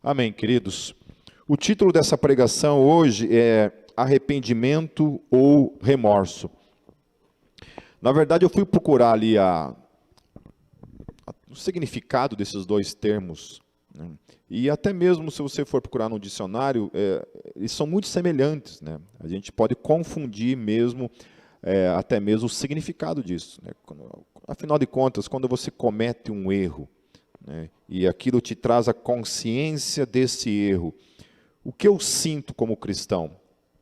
Amém, queridos. O título dessa pregação hoje é Arrependimento ou Remorso. Na verdade, eu fui procurar ali o significado desses dois termos, né? E até mesmo se você for procurar no dicionário, eles são muito semelhantes, né? A gente pode confundir mesmo, até mesmo o significado disso, né? Afinal de contas, quando você comete um erro, né, e aquilo te traz a consciência desse erro, o que eu sinto como cristão?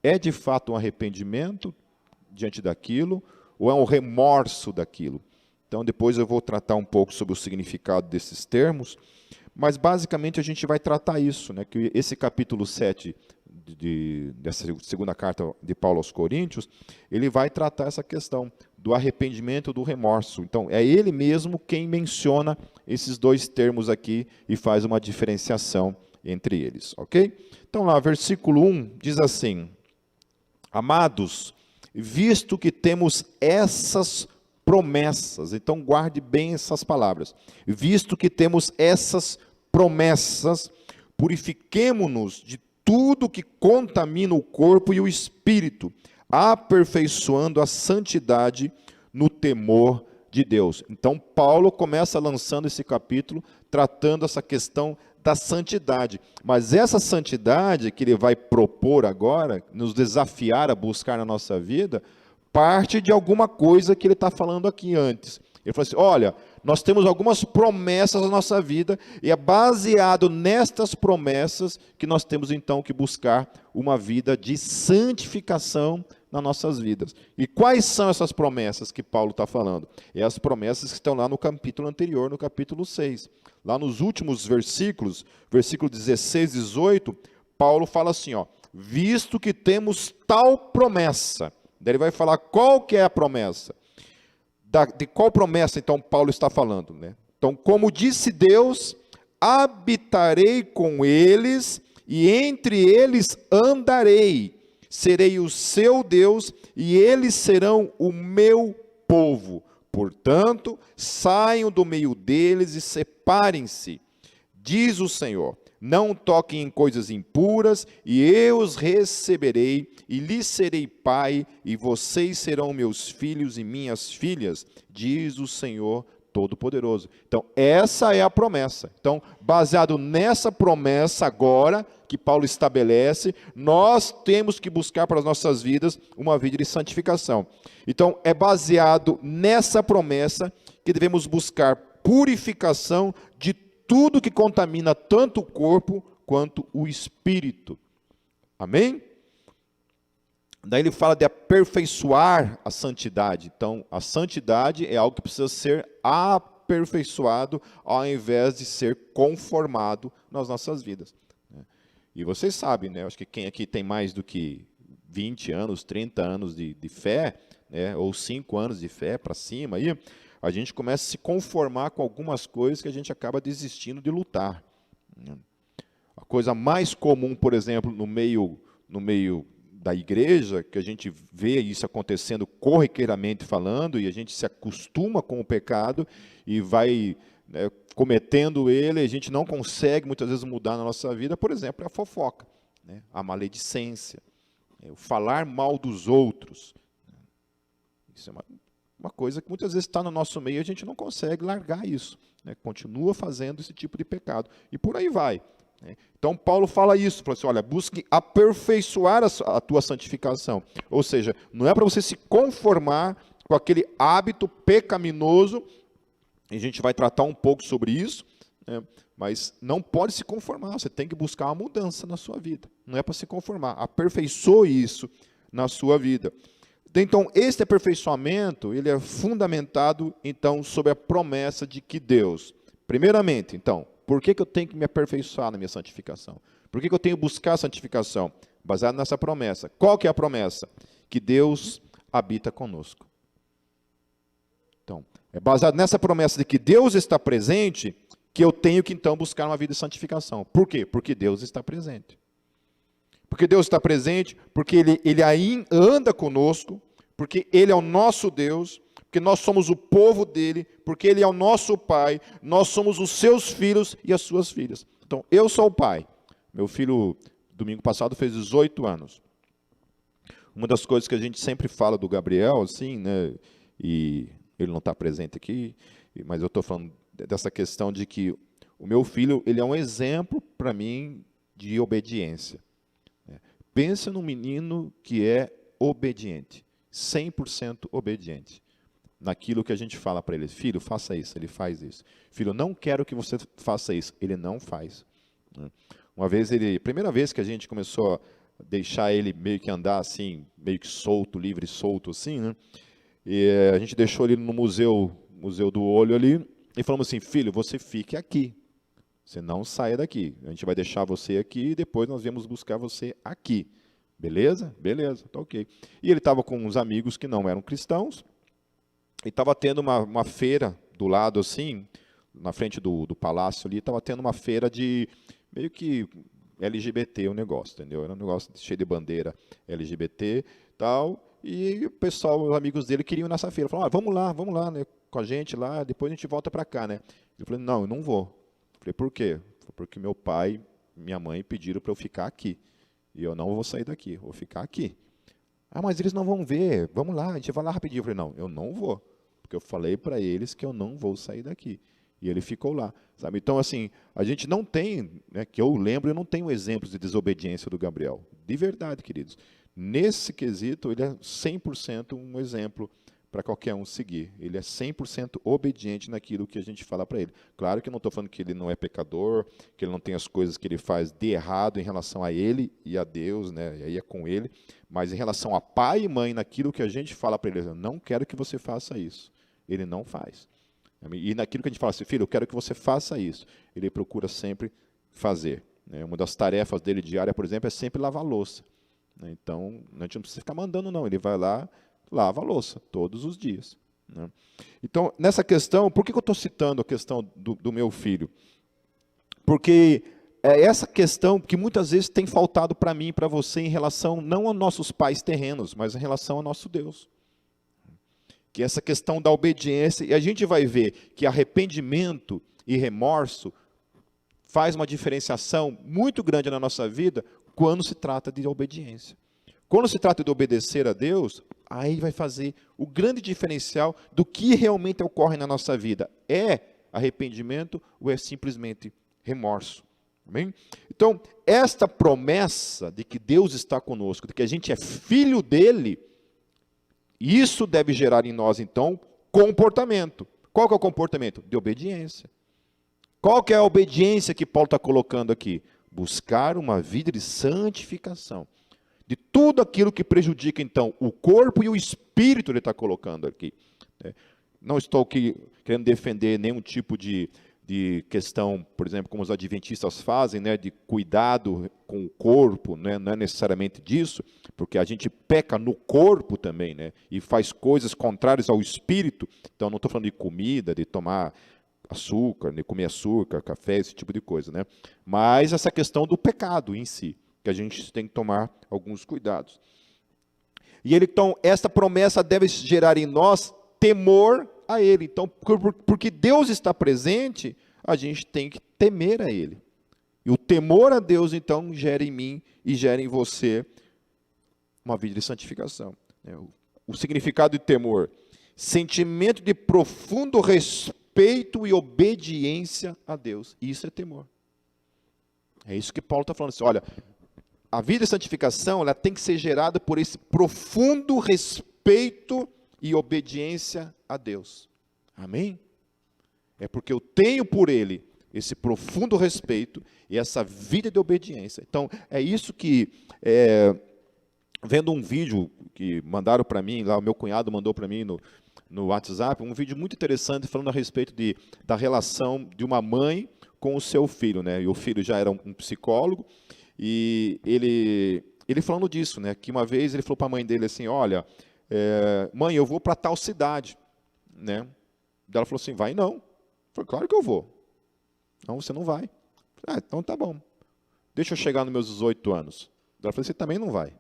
É de fato um arrependimento diante daquilo, ou é um remorso daquilo? Então depois eu vou tratar um pouco sobre o significado desses termos, mas basicamente a gente vai tratar isso, né, que esse capítulo 7 dessa segunda carta de Paulo aos Coríntios, ele vai tratar essa questão do arrependimento, do remorso. Então, é ele mesmo quem menciona esses dois termos aqui e faz uma diferenciação entre eles, ok? Então, lá, versículo 1 diz assim: Amados, visto que temos essas promessas, então guarde bem essas palavras, visto que temos essas promessas, purifiquemo-nos de tudo que contamina o corpo e o espírito, aperfeiçoando a santidade no temor de Deus. Então, Paulo começa lançando esse capítulo, tratando essa questão da santidade. Mas essa santidade que ele vai propor agora, nos desafiar a buscar na nossa vida, parte de alguma coisa que ele está falando aqui antes. Ele falou assim: olha, nós temos algumas promessas na nossa vida, e é baseado nestas promessas que nós temos então que buscar uma vida de santificação nas nossas vidas. E quais são essas promessas que Paulo está falando? É as promessas que estão lá no capítulo anterior, no capítulo 6. Lá nos últimos versículos, versículo 16 e 18, Paulo fala assim, ó: visto que temos tal promessa. Daí ele vai falar qual que é a promessa. De qual promessa, então, Paulo está falando, né? Então, como disse Deus, habitarei com eles e entre eles andarei. Serei o seu Deus e eles serão o meu povo. Portanto, saiam do meio deles e separem-se, diz o Senhor. Não toquem em coisas impuras, e eu os receberei, e lhes serei pai, e vocês serão meus filhos e minhas filhas, diz o Senhor Todo-Poderoso. Então, essa é a promessa. Então, baseado nessa promessa agora, que Paulo estabelece, nós temos que buscar para as nossas vidas uma vida de santificação. Então, é baseado nessa promessa que devemos buscar purificação de tudo que contamina tanto o corpo quanto o espírito. Amém? Daí ele fala de aperfeiçoar a santidade. Então, a santidade é algo que precisa ser aperfeiçoado ao invés de ser conformado nas nossas vidas. E vocês sabem, né? Acho que quem aqui tem mais do que 20 anos, 30 anos de fé, né? Ou 5 anos de fé para cima, aí, a gente começa a se conformar com algumas coisas que a gente acaba desistindo de lutar. A coisa mais comum, por exemplo, no meio da igreja, que a gente vê isso acontecendo corriqueiramente falando, e a gente se acostuma com o pecado e vai, né, cometendo ele, e a gente não consegue muitas vezes mudar na nossa vida, por exemplo, é a fofoca, né, a maledicência, o falar mal dos outros. Isso é uma coisa que muitas vezes está no nosso meio e a gente não consegue largar isso, né? Continua fazendo esse tipo de pecado. E por aí vai, né? Então Paulo fala isso, fala assim, olha, busque aperfeiçoar a tua santificação. Ou seja, não é para você se conformar com aquele hábito pecaminoso, e a gente vai tratar um pouco sobre isso, né? Mas não pode se conformar, você tem que buscar uma mudança na sua vida. Não é para se conformar, aperfeiçoe isso na sua vida. Então, esse aperfeiçoamento, ele é fundamentado, então, sobre a promessa de que Deus, primeiramente, então, por que eu tenho que me aperfeiçoar na minha santificação? Por que eu tenho que buscar a santificação? Baseado nessa promessa. Qual que é a promessa? Que Deus habita conosco. Então, é baseado nessa promessa de que Deus está presente, que eu tenho que, então, buscar uma vida de santificação. Por quê? Porque Deus está presente. Porque Deus está presente, porque Ele aí anda conosco, porque Ele é o nosso Deus, porque nós somos o povo dEle, porque Ele é o nosso Pai, nós somos os seus filhos e as suas filhas. Então, eu sou o pai. Meu filho, domingo passado, fez 18 anos. Uma das coisas que a gente sempre fala do Gabriel, assim, né, e ele não está presente aqui, mas eu estou falando dessa questão de que o meu filho, ele é um exemplo para mim de obediência. Pensa num menino que é obediente, 100% obediente. Naquilo que a gente fala para ele, filho, faça isso, ele faz isso. Filho, não quero que você faça isso, ele não faz. Uma vez primeira vez que a gente começou a deixar ele meio que andar assim, meio que solto, livre, solto assim, né? E a gente deixou ele no museu do olho ali, e falamos assim, filho, você fique aqui, você não saia daqui, a gente vai deixar você aqui e depois nós viemos buscar você aqui. Beleza? Beleza, tá ok. E ele estava com uns amigos que não eram cristãos, e estava tendo uma feira do lado assim, na frente do palácio ali, estava tendo uma feira de meio que LGBT o negócio, entendeu? Era um negócio cheio de bandeira LGBT tal, e o pessoal, os amigos dele queriam ir nessa feira. Falaram, vamos lá, né, com a gente lá, depois a gente volta para cá, né? Eu falei, não, eu não vou. Eu falei, por quê? Porque meu pai e minha mãe pediram para eu ficar aqui, e eu não vou sair daqui, vou ficar aqui. Ah, mas eles não vão ver, vamos lá, a gente vai lá rapidinho. Eu falei, não, eu não vou, porque eu falei para eles que eu não vou sair daqui. E ele ficou lá, sabe? Então, assim, a gente não tem, né, que eu lembro, eu não tenho exemplos de desobediência do Gabriel. De verdade, queridos. Nesse quesito, ele é 100% um exemplo para qualquer um seguir. Ele é 100% obediente naquilo que a gente fala para ele. Claro que eu não estou falando que ele não é pecador, que ele não tem as coisas que ele faz de errado em relação a ele e a Deus, né? E aí é com ele. Mas em relação a pai e mãe, naquilo que a gente fala para ele, eu não quero que você faça isso. Ele não faz. E naquilo que a gente fala assim, filho, eu quero que você faça isso. Ele procura sempre fazer. Uma das tarefas dele diária, por exemplo, é sempre lavar a louça. Então, a gente não precisa ficar mandando, não. Ele vai lá, lava a louça, todos os dias. Então, nessa questão, por que eu estou citando a questão do meu filho? Porque é essa questão que muitas vezes tem faltado para mim e para você em relação, não aos nossos pais terrenos, mas em relação ao nosso Deus. Que essa questão da obediência, e a gente vai ver que arrependimento e remorso faz uma diferenciação muito grande na nossa vida quando se trata de obediência. Quando se trata de obedecer a Deus, aí vai fazer o grande diferencial do que realmente ocorre na nossa vida. É arrependimento ou é simplesmente remorso? Amém? Então, esta promessa de que Deus está conosco, de que a gente é filho dele, isso deve gerar em nós, então, comportamento. Qual que é o comportamento? De obediência. Qual que é a obediência que Paulo está colocando aqui? Buscar uma vida de santificação. De tudo aquilo que prejudica, então, o corpo e o espírito, ele está colocando aqui. Não estou aqui querendo defender nenhum tipo de questão, por exemplo, como os adventistas fazem, né, de cuidado com o corpo, né, não é necessariamente disso, porque a gente peca no corpo também, né, e faz coisas contrárias ao espírito. Então, não estou falando de comida, de tomar açúcar, de comer açúcar, café, esse tipo de coisa, né, mas essa questão do pecado em si, que a gente tem que tomar alguns cuidados. E então, esta promessa deve gerar em nós temor a Ele. Então, porque Deus está presente, a gente tem que temer a Ele. E o temor a Deus, então, gera em mim e gera em você uma vida de santificação. O significado de temor: sentimento de profundo respeito e obediência a Deus. Isso é temor. É isso que Paulo está falando assim, olha, a vida de santificação, ela tem que ser gerada por esse profundo respeito e obediência a Deus. Amém? É porque eu tenho por Ele esse profundo respeito e essa vida de obediência. Então, é isso que, vendo um vídeo que mandaram para mim, lá o meu cunhado mandou para mim no WhatsApp, um vídeo muito interessante falando a respeito da relação de uma mãe com o seu filho, né? E o filho já era um psicólogo, e ele falando disso, né? Que uma vez ele falou para a mãe dele assim, olha, mãe, eu vou para tal cidade, né? Ela falou assim, vai não. Eu falei, claro que eu vou. Não, você não vai. Ah, então tá bom. Deixa eu chegar nos meus 18 anos. Ela falou, você também não vai.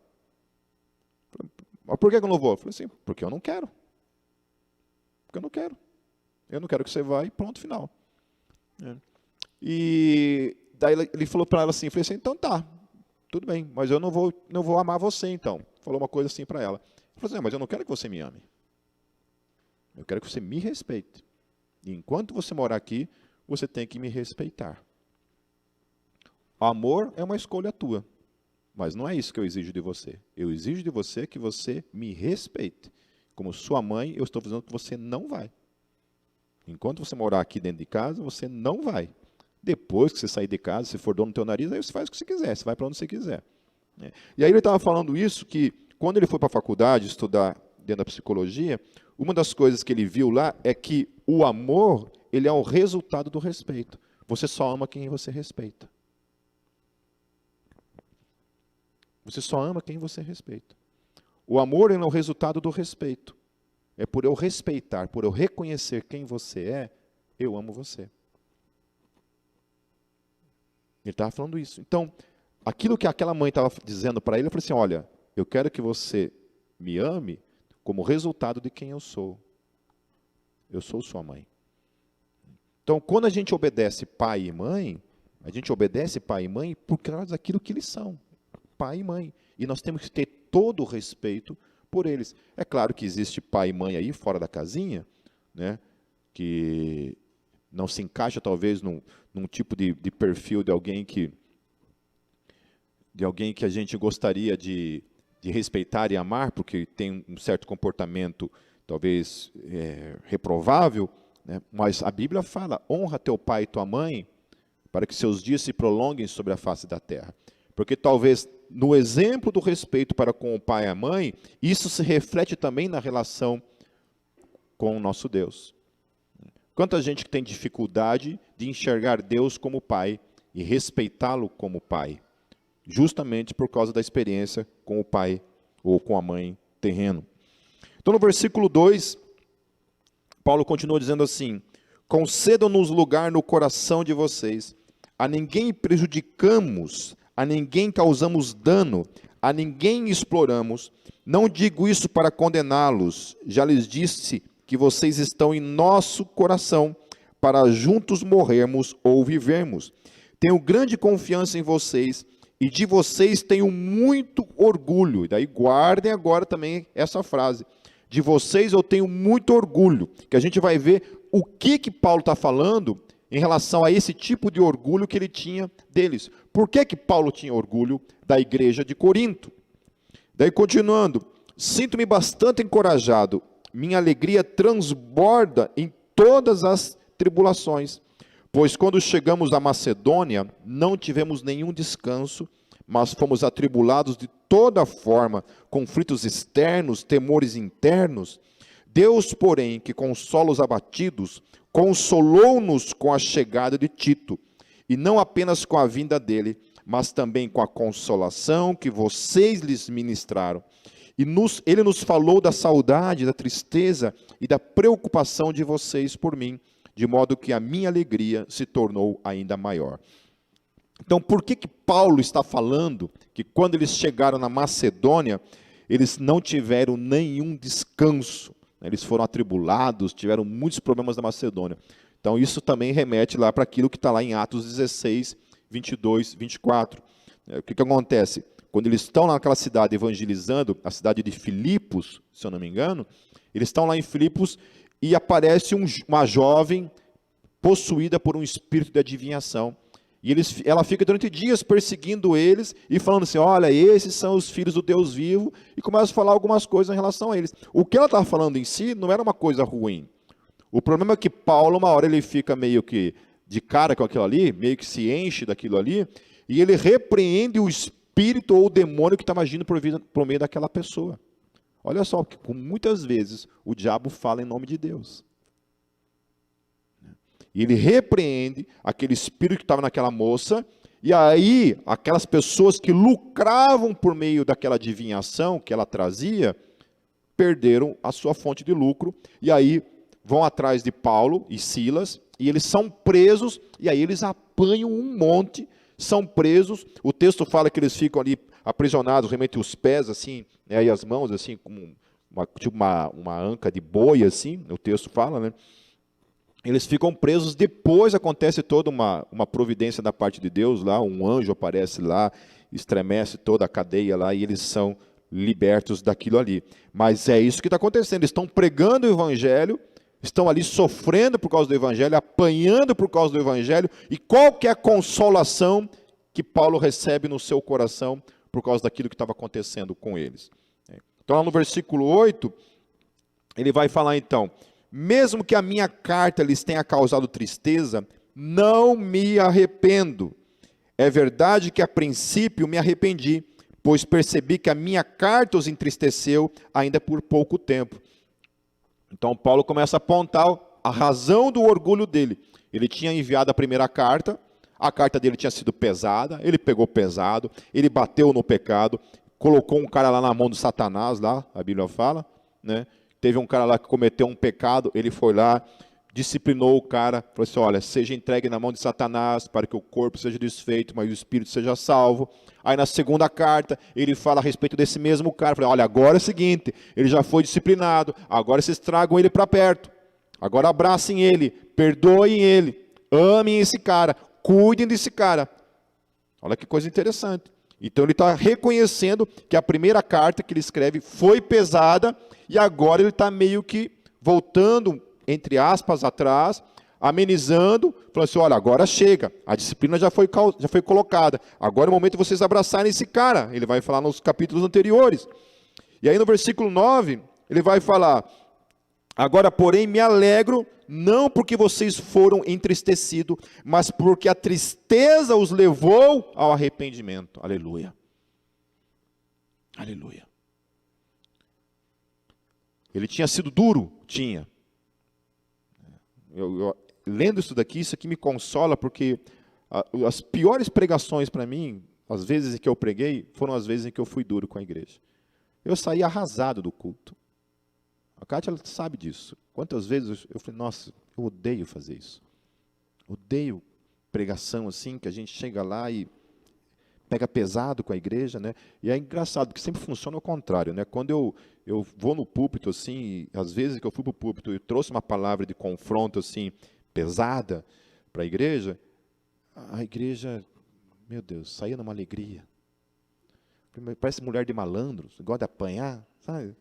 Mas por que eu não vou? Eu falei assim, porque eu não quero. Porque eu não quero. Eu não quero que você vá e pronto, final. E daí ele falou para ela assim, eu falei assim, então tá, tudo bem, mas eu não vou amar você então. Falou uma coisa assim para ela. Ele falou assim, mas eu não quero que você me ame. Eu quero que você me respeite. E enquanto você morar aqui, você tem que me respeitar. O amor é uma escolha tua. Mas não é isso que eu exijo de você. Eu exijo de você que você me respeite. Como sua mãe, eu estou dizendo que você não vai. Enquanto você morar aqui dentro de casa, você não vai. Depois que você sair de casa, se for dono do teu nariz, aí você faz o que você quiser, você vai para onde você quiser. E aí ele estava falando isso, que quando ele foi para a faculdade estudar dentro da psicologia, uma das coisas que ele viu lá é que o amor, ele é o resultado do respeito. Você só ama quem você respeita. Você só ama quem você respeita. O amor é o resultado do respeito. É por eu respeitar, por eu reconhecer quem você é, eu amo você. Ele estava falando isso. Então, aquilo que aquela mãe estava dizendo para ele, eu falei assim, olha, eu quero que você me ame como resultado de quem eu sou. Eu sou sua mãe. Então, quando a gente obedece pai e mãe, a gente obedece pai e mãe por causa daquilo que eles são. Pai e mãe. E nós temos que ter todo o respeito por eles. É claro que existe pai e mãe aí fora da casinha, né, que não se encaixa talvez num tipo de perfil de alguém que a gente gostaria de respeitar e amar, porque tem um certo comportamento talvez reprovável, né, mas a Bíblia fala, honra teu pai e tua mãe, para que seus dias se prolonguem sobre a face da terra. Porque talvez no exemplo do respeito para com o pai e a mãe, isso se reflete também na relação com o nosso Deus. Quanta gente que tem dificuldade de enxergar Deus como pai e respeitá-lo como pai, justamente por causa da experiência com o pai ou com a mãe terreno. Então no versículo 2, Paulo continua dizendo assim, concedam-nos lugar no coração de vocês, a ninguém prejudicamos, a ninguém causamos dano, a ninguém exploramos. Não digo isso para condená-los, já lhes disse que vocês estão em nosso coração, para juntos morrermos ou vivermos. Tenho grande confiança em vocês, e de vocês tenho muito orgulho. E daí guardem agora também essa frase. De vocês eu tenho muito orgulho, que a gente vai ver o que Paulo está falando em relação a esse tipo de orgulho que ele tinha deles. Por que Paulo tinha orgulho da igreja de Corinto? Daí continuando, sinto-me bastante encorajado, minha alegria transborda em todas as tribulações, pois quando chegamos à Macedônia, não tivemos nenhum descanso, mas fomos atribulados de toda forma, conflitos externos, temores internos. Deus, porém, que consola os abatidos, consolou-nos com a chegada de Tito, e não apenas com a vinda dele, mas também com a consolação que vocês lhes ministraram. E ele nos falou da saudade, da tristeza e da preocupação de vocês por mim, de modo que a minha alegria se tornou ainda maior. Então, por que Paulo está falando que quando eles chegaram na Macedônia, eles não tiveram nenhum descanso? Eles foram atribulados, tiveram muitos problemas na Macedônia. Então, isso também remete lá para aquilo que está lá em Atos 16, 22, 24. O que acontece? Quando eles estão lá naquela cidade evangelizando, a cidade de Filipos, se eu não me engano, eles estão lá em Filipos e aparece uma jovem possuída por um espírito de adivinhação. E ela fica durante dias perseguindo eles e falando assim, olha, esses são os filhos do Deus vivo, e começa a falar algumas coisas em relação a eles. O que ela estava falando em si não era uma coisa ruim. O problema é que Paulo, uma hora ele fica meio que de cara com aquilo ali, meio que se enche daquilo ali, e ele repreende o espírito ou o demônio que estava agindo por meio daquela pessoa. Olha só, que muitas vezes o diabo fala em nome de Deus. E ele repreende aquele espírito que estava naquela moça, e aí aquelas pessoas que lucravam por meio daquela adivinhação que ela trazia, perderam a sua fonte de lucro, e aí vão atrás de Paulo e Silas, e eles são presos, e aí eles apanham um monte, são presos, o texto fala que eles ficam ali aprisionados, realmente os pés assim, né, e as mãos assim, como tipo uma anca de boi assim, o texto fala, né? Eles ficam presos, depois acontece toda uma providência da parte de Deus, lá um anjo aparece lá, estremece toda a cadeia lá, e eles são libertos daquilo ali. Mas é isso que está acontecendo, eles estão pregando o Evangelho, estão ali sofrendo por causa do Evangelho, apanhando por causa do Evangelho, e qual que é a consolação que Paulo recebe no seu coração por causa daquilo que estava acontecendo com eles? Então, lá no versículo 8, ele vai falar então: mesmo que a minha carta lhes tenha causado tristeza, não me arrependo. É verdade que a princípio me arrependi, pois percebi que a minha carta os entristeceu ainda por pouco tempo. Então Paulo começa a apontar a razão do orgulho dele. Ele tinha enviado a carta dele tinha sido pesada, ele pegou pesado, ele bateu no pecado, colocou um cara lá na mão de Satanás, lá, a Bíblia fala, né? Teve um cara lá que cometeu um pecado, ele foi lá, disciplinou o cara, falou assim: olha, seja entregue na mão de Satanás, para que o corpo seja desfeito, mas o espírito seja salvo. Aí na segunda carta, ele fala a respeito desse mesmo cara, falou: olha, agora é o seguinte, ele já foi disciplinado, agora vocês tragam ele para perto, agora abracem ele, perdoem ele, amem esse cara, cuidem desse cara. Olha que coisa interessante. Então ele está reconhecendo que a primeira carta que ele escreve foi pesada, e agora ele está meio que voltando, entre aspas, atrás, amenizando, falando assim: olha, agora chega, a disciplina já foi colocada, agora é o momento de vocês abraçarem esse cara. Ele vai falar nos capítulos anteriores. E aí no versículo 9, ele vai falar: agora, porém, me alegro, não porque vocês foram entristecidos, mas porque a tristeza os levou ao arrependimento. Aleluia. Aleluia. Ele tinha sido duro? Tinha. Lendo isso daqui, isso aqui me consola, porque as piores pregações para mim, as vezes em que eu preguei, foram as vezes em que eu fui duro com a igreja. Eu saí arrasado do culto. A Kátia, ela sabe disso. Quantas vezes eu falei: nossa, eu odeio fazer isso. Odeio pregação assim, que a gente chega lá e pega pesado com a igreja, né? E é engraçado, porque sempre funciona ao contrário, né? Quando eu vou no púlpito, assim, às vezes que eu fui para o púlpito e trouxe uma palavra de confronto, assim, pesada para a igreja, meu Deus, saía numa alegria. Parece mulher de malandros, gosta de apanhar, sabe?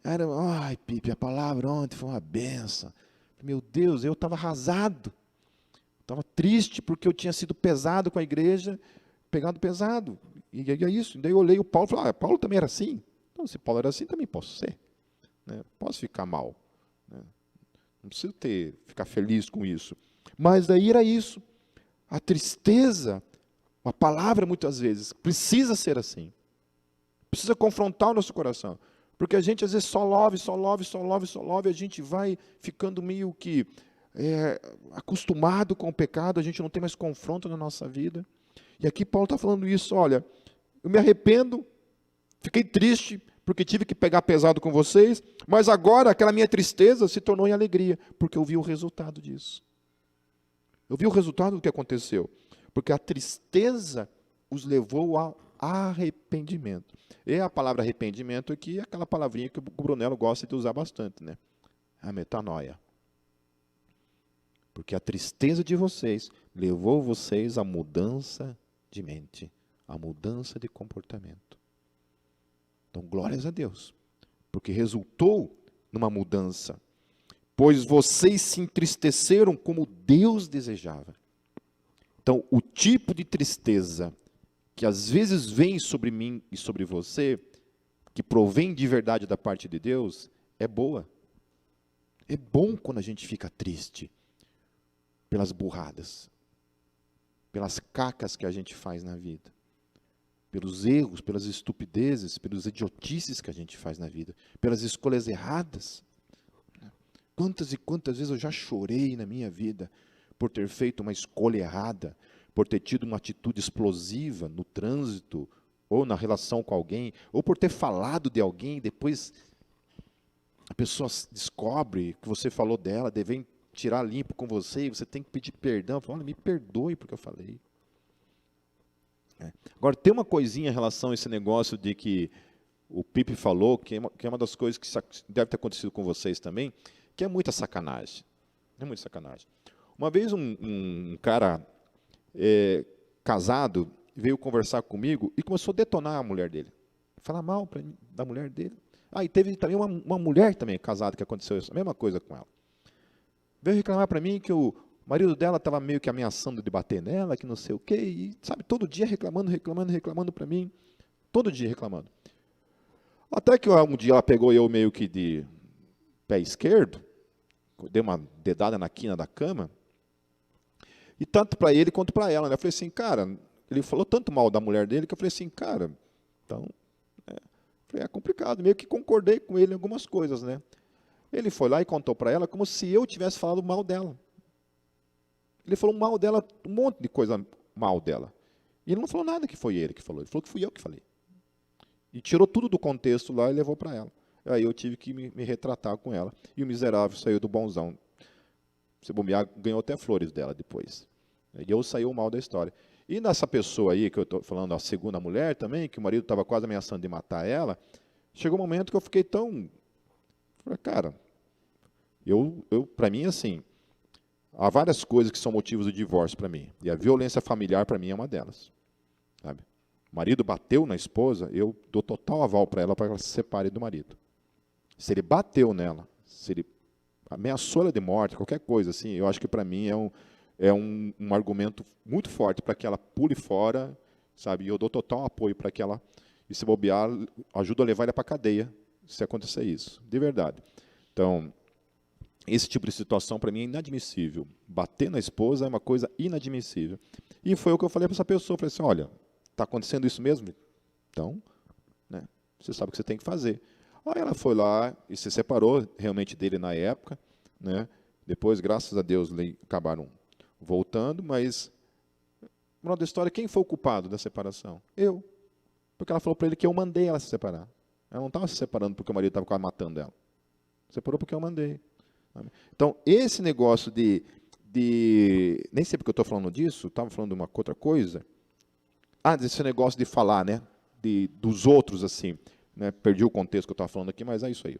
Ai, Pipe, a palavra ontem foi uma benção. Meu Deus, eu estava arrasado. Estava triste porque eu tinha sido pesado com a igreja, pegado pesado. E é isso. Daí eu olhei o Paulo e falei: Paulo também era assim? Então, se Paulo era assim, também posso ser. Né? Posso ficar mal. Né? Não preciso ficar feliz com isso. Mas daí era isso. A tristeza, a palavra muitas vezes, precisa ser assim. Precisa confrontar o nosso coração. Porque a gente às vezes só love, a gente vai ficando meio que acostumado com o pecado, a gente não tem mais confronto na nossa vida. E aqui Paulo está falando isso: olha, eu me arrependo, fiquei triste porque tive que pegar pesado com vocês, mas agora aquela minha tristeza se tornou em alegria, porque eu vi o resultado disso. Eu vi o resultado do que aconteceu, porque a tristeza os levou ao arrependimento. E a palavra arrependimento aqui é aquela palavrinha que o Brunello gosta de usar bastante, né? A metanoia. Porque a tristeza de vocês levou vocês à mudança de mente, à mudança de comportamento. Então, glórias a Deus, porque resultou numa mudança, pois vocês se entristeceram como Deus desejava. Então, o tipo de tristeza que às vezes vem sobre mim e sobre você, que provém de verdade da parte de Deus, é boa. É bom quando a gente fica triste pelas burradas, pelas cacas que a gente faz na vida, pelos erros, pelas estupidezes, pelas idiotices que a gente faz na vida, pelas escolhas erradas. Quantas e quantas vezes eu já chorei na minha vida por ter feito uma escolha errada, por ter tido uma atitude explosiva no trânsito, ou na relação com alguém, ou por ter falado de alguém, e depois a pessoa descobre que você falou dela, devem tirar limpo com você, e você tem que pedir perdão. Fala: olha, me perdoe porque eu falei. Agora, tem uma coisinha em relação a esse negócio de que o Pipe falou, que é uma das coisas que deve ter acontecido com vocês também, que é muita sacanagem. É muito sacanagem. Uma vez um cara casado veio conversar comigo e começou a detonar a mulher dele. Falar mal da mulher dele. Ah, e teve também uma mulher também casada que aconteceu isso, a mesma coisa com ela. Veio reclamar para mim que o marido dela estava meio que ameaçando de bater nela, que não sei o quê, e sabe, todo dia reclamando para mim, todo dia reclamando. Até que um dia ela pegou eu meio que de pé esquerdo, dei uma dedada na quina da cama, e tanto para ele quanto para ela, né? Eu falei assim, cara, ele falou tanto mal da mulher dele que eu falei assim, cara, então, é complicado, meio que concordei com ele em algumas coisas, né? Ele foi lá e contou para ela como se eu tivesse falado mal dela. Ele falou mal dela, um monte de coisa mal dela. E ele não falou nada que foi ele que falou, ele falou que fui eu que falei. E tirou tudo do contexto lá e levou para ela. Aí eu tive que me retratar com ela. E o miserável saiu do bonzão. Se bobear, ganhou até flores dela depois. E eu saí o mal da história. E nessa pessoa aí, que eu estou falando, a segunda mulher também, que o marido estava quase ameaçando de matar ela, chegou um momento que eu fiquei tão... Falei, cara, para mim, assim, há várias coisas que são motivos de divórcio para mim. E a violência familiar, para mim, é uma delas. Sabe? O marido bateu na esposa, eu dou total aval para ela se separe do marido. Se ele bateu nela, se ele ameaçou ela de morte, qualquer coisa assim, eu acho que para mim é um argumento muito forte para que ela pule fora, sabe? E eu dou total apoio para que ela, e se bobear, ajuda a levar ela para a cadeia, se acontecer isso, de verdade. Então, esse tipo de situação para mim é inadmissível. Bater na esposa é uma coisa inadmissível. E foi o que eu falei para essa pessoa, eu falei assim, olha, está acontecendo isso mesmo? Então, né, você sabe o que você tem que fazer. Aí ela foi lá e se separou realmente dele na época, né? Depois, graças a Deus, acabaram voltando, mas, moral da história, quem foi o culpado da separação? Eu. Porque ela falou para ele que eu mandei ela se separar. Ela não estava se separando porque o marido estava quase matando ela. Separou porque eu mandei. Então, esse negócio nem sei porque eu estou falando disso, estava falando de uma outra coisa. Ah, desse negócio de falar, né? Dos outros, assim. Né? Perdi o contexto que eu estava falando aqui, mas é isso aí.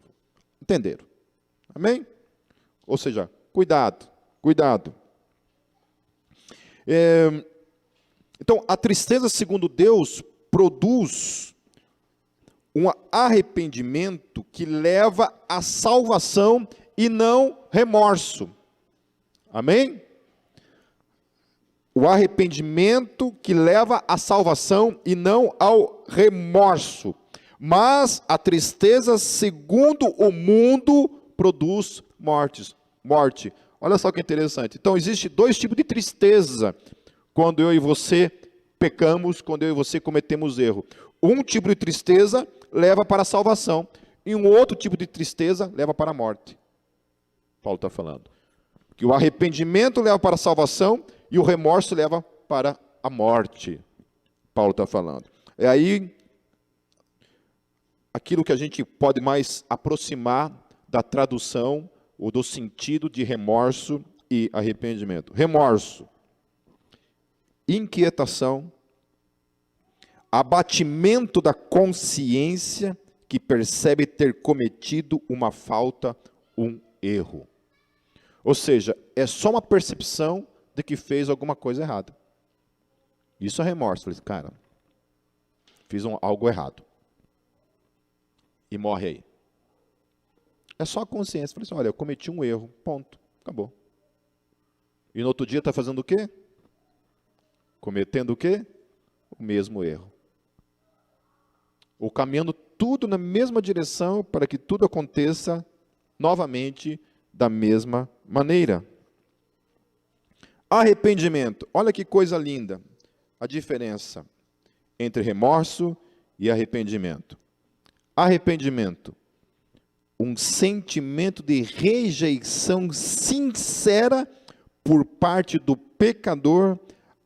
Entenderam? Amém? Ou seja, cuidado, cuidado. Então, a tristeza, segundo Deus, produz um arrependimento que leva à salvação e não remorso. Amém? O arrependimento que leva à salvação e não ao remorso. Mas a tristeza, segundo o mundo, produz morte. Olha só que interessante. Então, existem dois tipos de tristeza quando eu e você pecamos, quando eu e você cometemos erro. Um tipo de tristeza leva para a salvação, e um outro tipo de tristeza leva para a morte. Paulo está falando. Que o arrependimento leva para a salvação, e o remorso leva para a morte. Paulo está falando. É aí aquilo que a gente pode mais aproximar da tradução ou do sentido de remorso e arrependimento. Remorso, inquietação, abatimento da consciência que percebe ter cometido uma falta, um erro. Ou seja, é só uma percepção de que fez alguma coisa errada. Isso é remorso. Falei, cara, fiz algo errado. E morre aí. É só a consciência. Falei assim, olha, eu cometi um erro, ponto, acabou. E no outro dia está fazendo o quê? Cometendo o quê? O mesmo erro. Ou caminhando tudo na mesma direção para que tudo aconteça novamente da mesma maneira. Arrependimento. Olha que coisa linda. A diferença entre remorso e arrependimento. Arrependimento. Um sentimento de rejeição sincera por parte do pecador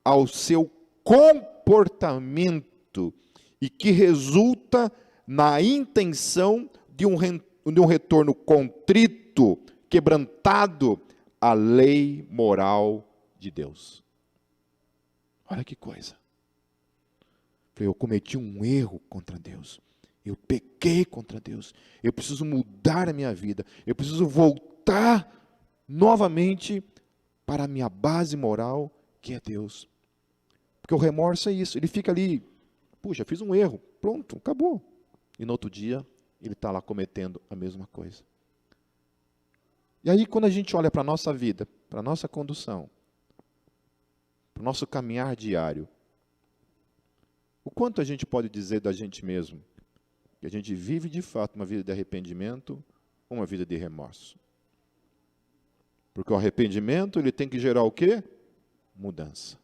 ao seu comportamento e que resulta na intenção de um retorno contrito, quebrantado à lei moral de Deus. Olha que coisa. Eu cometi um erro contra Deus. Eu pequei contra Deus. Eu preciso mudar a minha vida. Eu preciso voltar novamente para a minha base moral, que é Deus. Porque o remorso é isso, ele fica ali, puxa, fiz um erro, pronto, acabou. E no outro dia, ele está lá cometendo a mesma coisa. E aí, quando a gente olha para a nossa vida, para a nossa condução, para o nosso caminhar diário, o quanto a gente pode dizer da gente mesmo que a gente vive de fato uma vida de arrependimento ou uma vida de remorso? Porque o arrependimento, ele tem que gerar o quê? Mudança.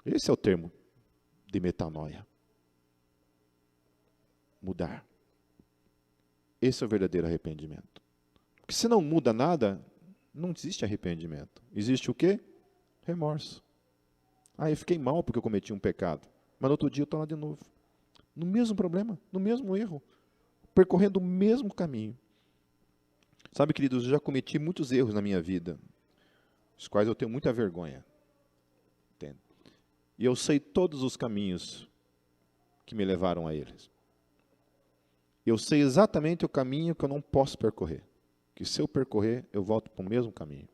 Esse é o termo de metanoia. Mudar. Esse é o verdadeiro arrependimento. Porque se não muda nada, não existe arrependimento. Existe o quê? Remorso. Eu fiquei mal porque eu cometi um pecado. Mas no outro dia eu estou lá de novo. No mesmo problema, no mesmo erro. Percorrendo o mesmo caminho. Sabe, queridos, eu já cometi muitos erros na minha vida, os quais eu tenho muita vergonha. Entende? E eu sei todos os caminhos que me levaram a eles. Eu sei exatamente o caminho que eu não posso percorrer. Que se eu percorrer, eu volto para o mesmo caminho.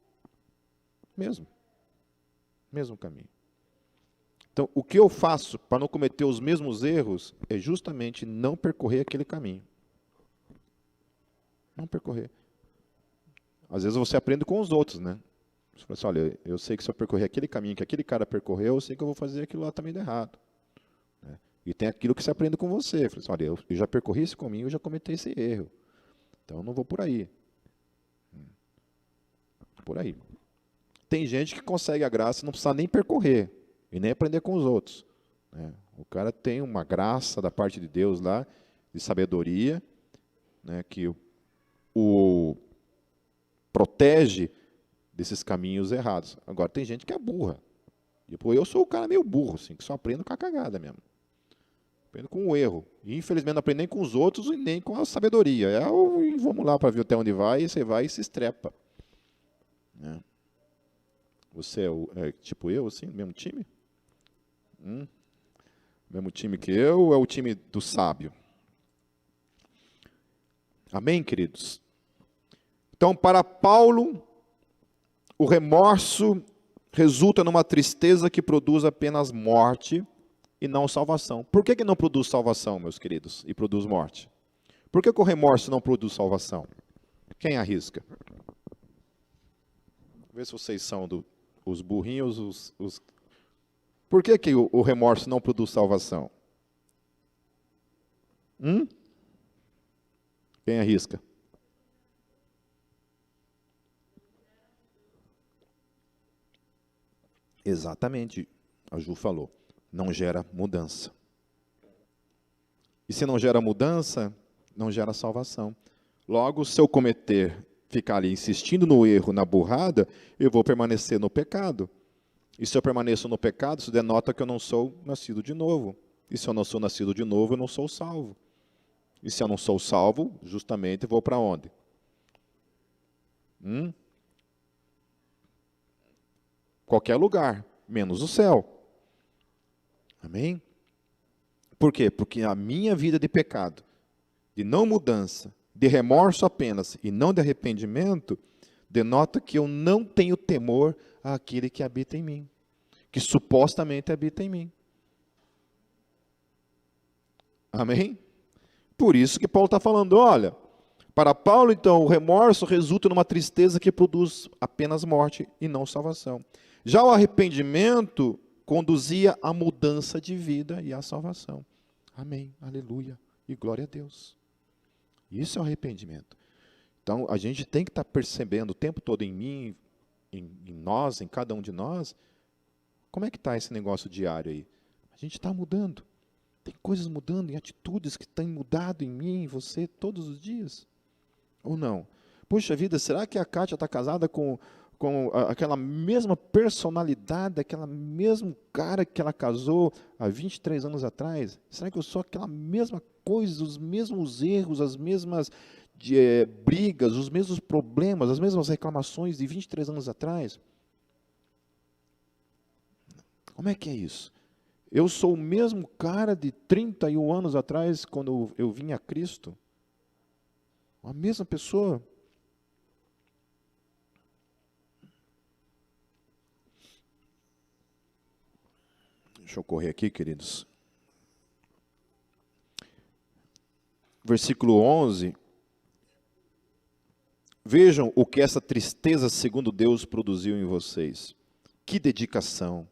Mesmo caminho. Então, o que eu faço para não cometer os mesmos erros é justamente não percorrer aquele caminho. Não percorrer. Às vezes você aprende com os outros, né? Você fala assim, olha, eu sei que se eu percorrer aquele caminho que aquele cara percorreu, eu sei que eu vou fazer aquilo lá também de errado. Né? E tem aquilo que você aprende com você. Fala assim, olha, eu já percorri esse caminho, eu já cometi esse erro. Então, eu não vou por aí. Por aí. Tem gente que consegue a graça e não precisa nem percorrer. E nem aprender com os outros. Né? O cara tem uma graça da parte de Deus lá, de sabedoria, né, que o protege desses caminhos errados. Agora, tem gente que é burra. Eu sou o cara meio burro, assim, que só aprendo com a cagada mesmo. Aprendo com o erro. E, infelizmente, não aprendo nem com os outros e nem com a sabedoria. Vamos lá para ver até onde vai, e você vai e se estrepa. Né? Você é tipo eu, assim, mesmo time? Mesmo time que eu ou é o time do sábio? Amém, queridos? Então, para Paulo, o remorso resulta numa tristeza que produz apenas morte e não salvação. Por que não produz salvação, meus queridos, e produz morte? Por que o remorso não produz salvação? Quem arrisca? Vê se vocês são os burrinhos, Por que o remorso não produz salvação? Quem arrisca? Exatamente, a Ju falou. Não gera mudança. E se não gera mudança, não gera salvação. Logo, se eu ficar ali insistindo no erro, na burrada, eu vou permanecer no pecado. E se eu permaneço no pecado, isso denota que eu não sou nascido de novo. E se eu não sou nascido de novo, eu não sou salvo. E se eu não sou salvo, justamente vou para onde? Qualquer lugar, menos o céu. Amém? Por quê? Porque a minha vida de pecado, de não mudança, de remorso apenas e não de arrependimento, denota que eu não tenho temor àquele que habita em mim, que supostamente habita em mim. Amém? Por isso que Paulo está falando, olha, para Paulo, então, o remorso resulta numa tristeza que produz apenas morte e não salvação. Já o arrependimento conduzia à mudança de vida e à salvação. Amém, aleluia e glória a Deus. Isso é o arrependimento. Então, a gente tem que estar percebendo o tempo todo em mim, em nós, em cada um de nós, como é que está esse negócio diário aí? A gente está mudando. Tem coisas mudando, em atitudes que têm mudado em mim, em você, todos os dias. Ou não? Puxa vida, será que a Kátia está casada com aquela mesma personalidade, aquela mesmo cara que ela casou há 23 anos atrás? Será que eu sou aquela mesma coisa, os mesmos erros, as mesmas brigas, os mesmos problemas, as mesmas reclamações de 23 anos atrás? Como é que é isso? Eu sou o mesmo cara de 31 anos atrás, quando eu vim a Cristo? A mesma pessoa? Deixa eu correr aqui, queridos. Versículo 11. Vejam o que essa tristeza, segundo Deus, produziu em vocês. Que dedicação,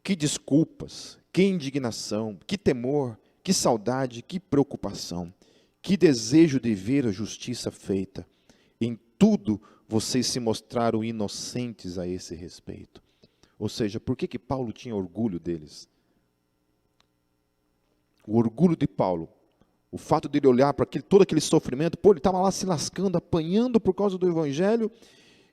que desculpas, que indignação, que temor, que saudade, que preocupação, que desejo de ver a justiça feita. Em tudo vocês se mostraram inocentes a esse respeito. Ou seja, por que Paulo tinha orgulho deles? O orgulho de Paulo, o fato de ele olhar para todo aquele sofrimento, ele estava lá se lascando, apanhando por causa do Evangelho,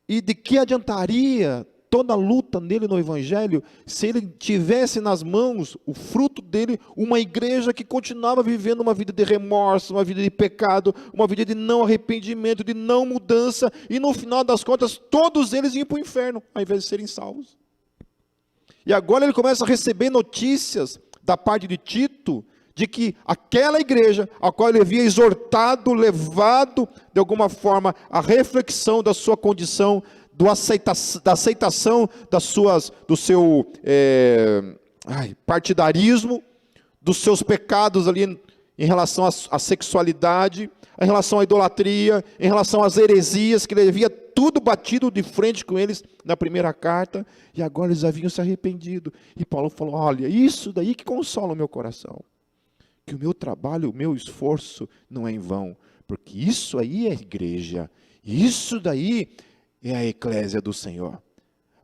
e de que adiantaria toda a luta nele no Evangelho, se ele tivesse nas mãos o fruto dele, uma igreja que continuava vivendo uma vida de remorso, uma vida de pecado, uma vida de não arrependimento, de não mudança, e no final das contas, todos eles iam para o inferno, ao invés de serem salvos. E agora ele começa a receber notícias da parte de Tito, de que aquela igreja, a qual ele havia exortado, levado, de alguma forma, à reflexão da sua condição, da aceitação do seu partidarismo, dos seus pecados ali em relação à sexualidade, em relação à idolatria, em relação às heresias, que ele havia tudo batido de frente com eles na primeira carta, e agora eles haviam se arrependido. E Paulo falou, olha, isso daí que consola o meu coração, que o meu trabalho, o meu esforço não é em vão, porque isso aí é igreja, isso daí é a eclésia do Senhor,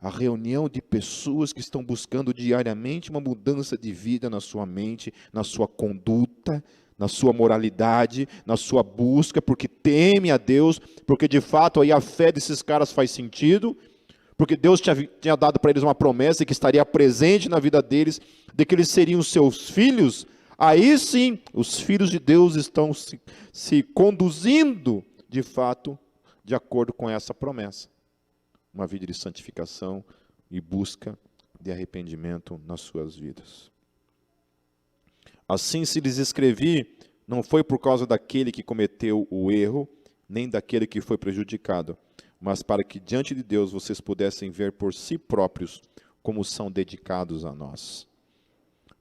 a reunião de pessoas que estão buscando diariamente uma mudança de vida na sua mente, na sua conduta, na sua moralidade, na sua busca, porque teme a Deus, porque de fato aí a fé desses caras faz sentido, porque Deus tinha dado para eles uma promessa que estaria presente na vida deles, de que eles seriam seus filhos. Aí sim, os filhos de Deus estão se conduzindo, de fato, de acordo com essa promessa. Uma vida de santificação e busca de arrependimento nas suas vidas. Assim, se lhes escrevi, não foi por causa daquele que cometeu o erro, nem daquele que foi prejudicado, mas para que diante de Deus vocês pudessem ver por si próprios como são dedicados a nós.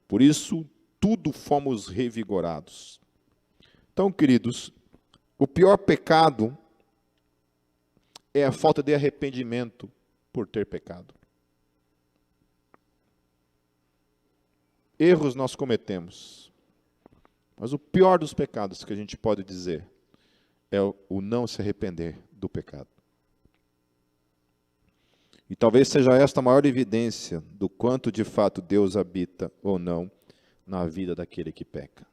Por isso, tudo fomos revigorados. Então, queridos, o pior pecado é a falta de arrependimento por ter pecado. Erros nós cometemos, mas o pior dos pecados que a gente pode dizer é o não se arrepender do pecado. E talvez seja esta a maior evidência do quanto de fato Deus habita ou não na vida daquele que peca.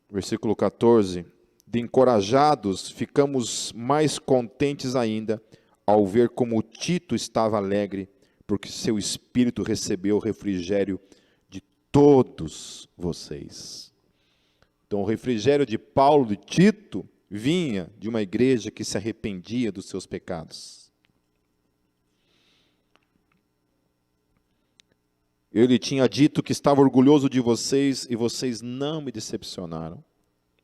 Versículo 14. De encorajados, ficamos mais contentes ainda ao ver como Tito estava alegre, porque seu espírito recebeu o refrigério de todos vocês. Então, o refrigério de Paulo e Tito vinha de uma igreja que se arrependia dos seus pecados. Eu lhe tinha dito que estava orgulhoso de vocês e vocês não me decepcionaram.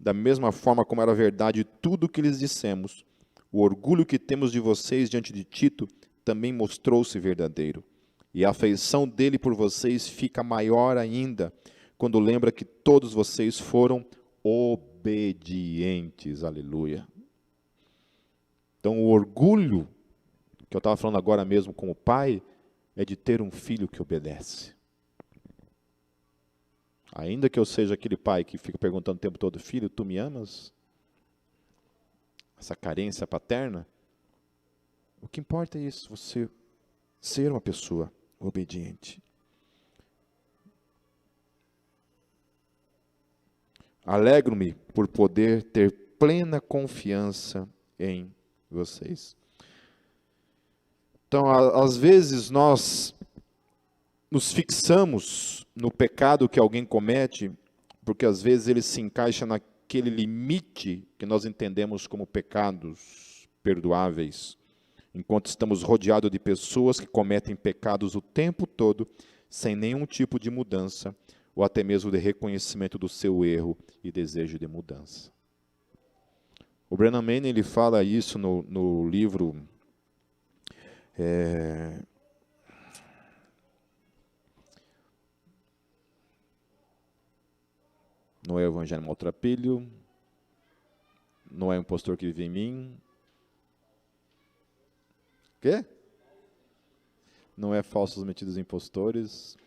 Da mesma forma como era verdade tudo o que lhes dissemos, o orgulho que temos de vocês diante de Tito também mostrou-se verdadeiro. E a afeição dele por vocês fica maior ainda, quando lembra que todos vocês foram obedientes. Aleluia. Então, o orgulho, que eu estava falando agora mesmo com o pai, é de ter um filho que obedece. Ainda que eu seja aquele pai que fica perguntando o tempo todo, filho, tu me amas? Essa carência paterna, o que importa é isso, você ser uma pessoa obediente. Alegro-me por poder ter plena confiança em vocês. Então, às vezes nós nos fixamos no pecado que alguém comete, porque às vezes ele se encaixa naquele limite que nós entendemos como pecados perdoáveis, enquanto estamos rodeados de pessoas que cometem pecados o tempo todo, sem nenhum tipo de mudança, ou até mesmo de reconhecimento do seu erro e desejo de mudança. O Brennan Manning, ele fala isso no livro Não é o evangelho maltrapilho, não é o impostor que vive em mim. Quê? Não é falsos metidos impostores.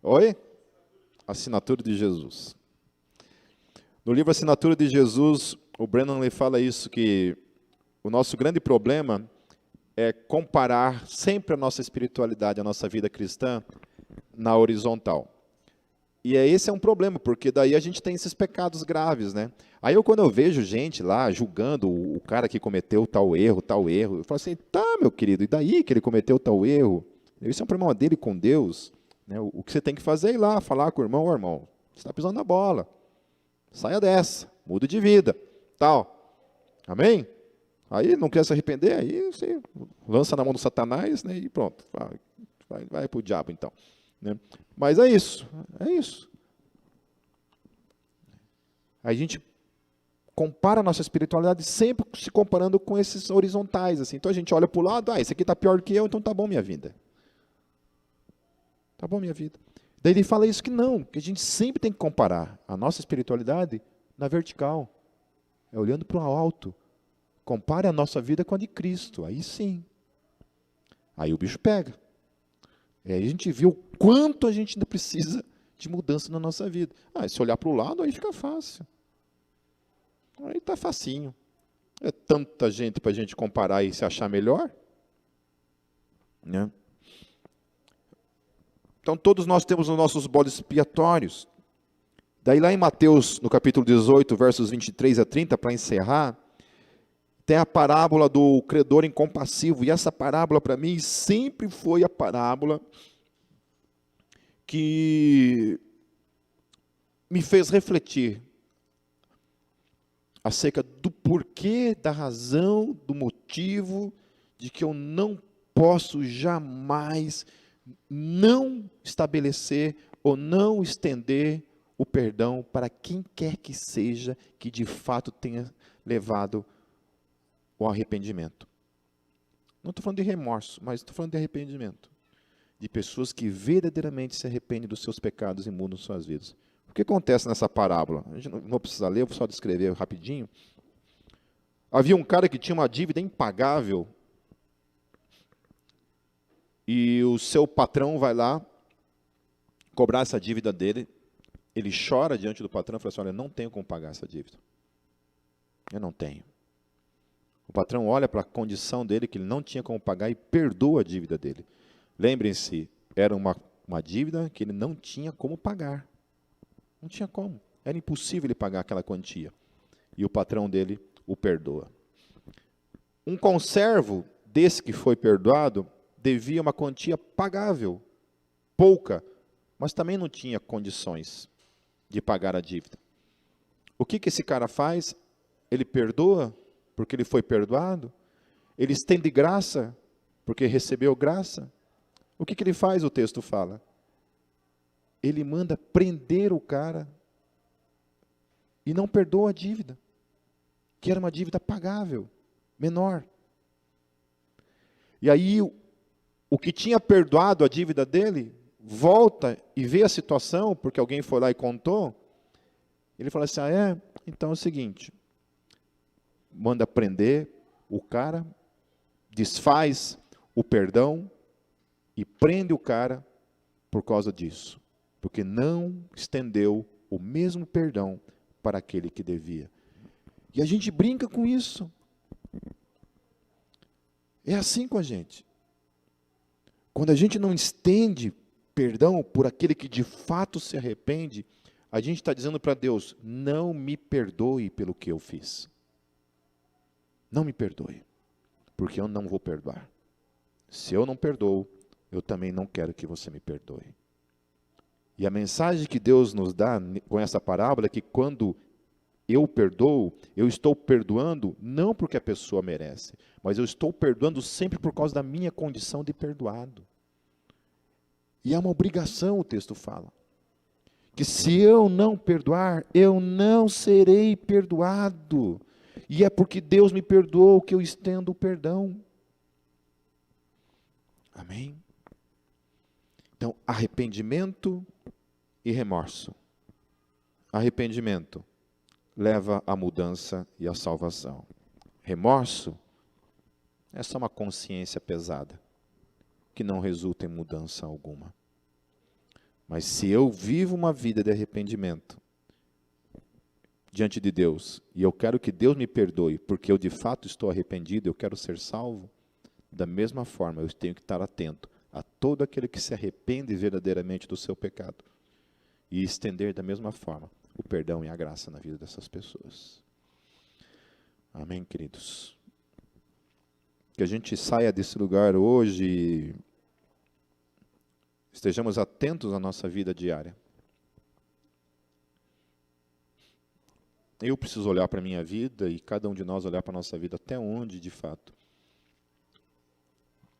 Oi? Assinatura de Jesus. No livro Assinatura de Jesus, o Brennan ele fala isso, que o nosso grande problema é comparar sempre a nossa espiritualidade, a nossa vida cristã, na horizontal. E esse é um problema, porque daí a gente tem esses pecados graves, né? Aí quando eu vejo gente lá julgando o cara que cometeu tal erro, eu falo assim, tá, meu querido, e daí que ele cometeu tal erro? Isso é um problema dele com Deus. Né? O que você tem que fazer é ir lá, falar com o irmão, irmão, você está pisando na bola, saia dessa, muda de vida, tal. Amém? Aí não quer se arrepender, aí você lança na mão do Satanás, né, e pronto, vai para o diabo então. Né? Mas é isso. A gente compara a nossa espiritualidade sempre se comparando com esses horizontais. Assim. Então a gente olha para o lado, esse aqui está pior do que eu, então tá bom minha vida. Tá bom minha vida. Daí ele fala isso que não, que a gente sempre tem que comparar a nossa espiritualidade na vertical. É olhando para o alto. Compare a nossa vida com a de Cristo, aí sim. Aí o bicho pega. Aí a gente vê o quanto a gente ainda precisa de mudança na nossa vida. Se olhar para o lado, aí fica fácil. Aí está facinho. É tanta gente para a gente comparar e se achar melhor. Né? Então, todos nós temos os nossos bodes expiatórios. Daí lá em Mateus, no capítulo 18, versos 23 a 30, para encerrar, tem a parábola do credor incompassivo. E essa parábola, para mim, sempre foi a parábola que me fez refletir acerca do porquê, da razão, do motivo de que eu não posso jamais não estabelecer ou não estender o perdão para quem quer que seja que de fato tenha levado o arrependimento. Não estou falando de remorso, mas estou falando de arrependimento. De pessoas que verdadeiramente se arrependem dos seus pecados e mudam suas vidas. O que acontece nessa parábola? A gente não vou precisar ler, eu vou só descrever rapidinho. Havia um cara que tinha uma dívida impagável e o seu patrão vai lá cobrar essa dívida dele. Ele chora diante do patrão e fala assim, olha, eu não tenho como pagar essa dívida. Eu não tenho. O patrão olha para a condição dele, que ele não tinha como pagar, e perdoa a dívida dele. Lembrem-se, era uma dívida que ele não tinha como pagar. Não tinha como. Era impossível ele pagar aquela quantia. E o patrão dele o perdoa. Um conservo desse que foi perdoado devia uma quantia pagável, pouca, mas também não tinha condições de pagar a dívida. O que esse cara faz? Ele perdoa porque ele foi perdoado? Ele estende graça porque recebeu graça? O que ele faz, o texto fala? Ele manda prender o cara e não perdoa a dívida, que era uma dívida pagável, menor. E aí, o que tinha perdoado a dívida dele, volta e vê a situação, porque alguém foi lá e contou, ele fala assim, então é o seguinte, manda prender o cara, desfaz o perdão e prende o cara por causa disso, porque não estendeu o mesmo perdão para aquele que devia. E a gente brinca com isso. É assim com a gente. Quando a gente não estende perdão por aquele que de fato se arrepende, a gente está dizendo para Deus, não me perdoe pelo que eu fiz. Não me perdoe, porque eu não vou perdoar. Se eu não perdoo, eu também não quero que você me perdoe. E a mensagem que Deus nos dá com essa parábola é que quando eu perdoo, eu estou perdoando não porque a pessoa merece, mas eu estou perdoando sempre por causa da minha condição de perdoado. E é uma obrigação, o texto fala, que se eu não perdoar, eu não serei perdoado. E é porque Deus me perdoou que eu estendo o perdão. Amém? Então, arrependimento e remorso. Arrependimento leva à mudança e à salvação. Remorso é só uma consciência pesada, que não resulta em mudança alguma. Mas se eu vivo uma vida de arrependimento diante de Deus, e eu quero que Deus me perdoe, porque eu de fato estou arrependido, eu quero ser salvo, da mesma forma eu tenho que estar atento a todo aquele que se arrepende verdadeiramente do seu pecado, e estender da mesma forma o perdão e a graça na vida dessas pessoas. Amém, queridos? Que a gente saia desse lugar hoje e estejamos atentos à nossa vida diária. Eu preciso olhar para a minha vida e cada um de nós olhar para a nossa vida até onde, de fato,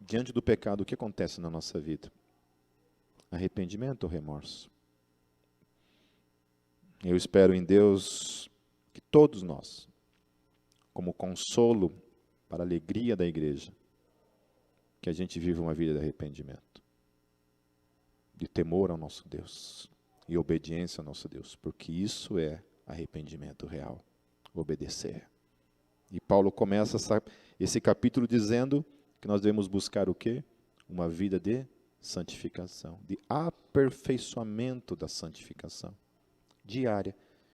diante do pecado, o que acontece na nossa vida? Arrependimento ou remorso? Eu espero em Deus que todos nós, como consolo para a alegria da igreja, que a gente viva uma vida de arrependimento, de temor ao nosso Deus e obediência ao nosso Deus, porque isso é arrependimento real, obedecer. E Paulo começa esse capítulo dizendo que nós devemos buscar o quê? Uma vida de santificação, de aperfeiçoamento da santificação diária.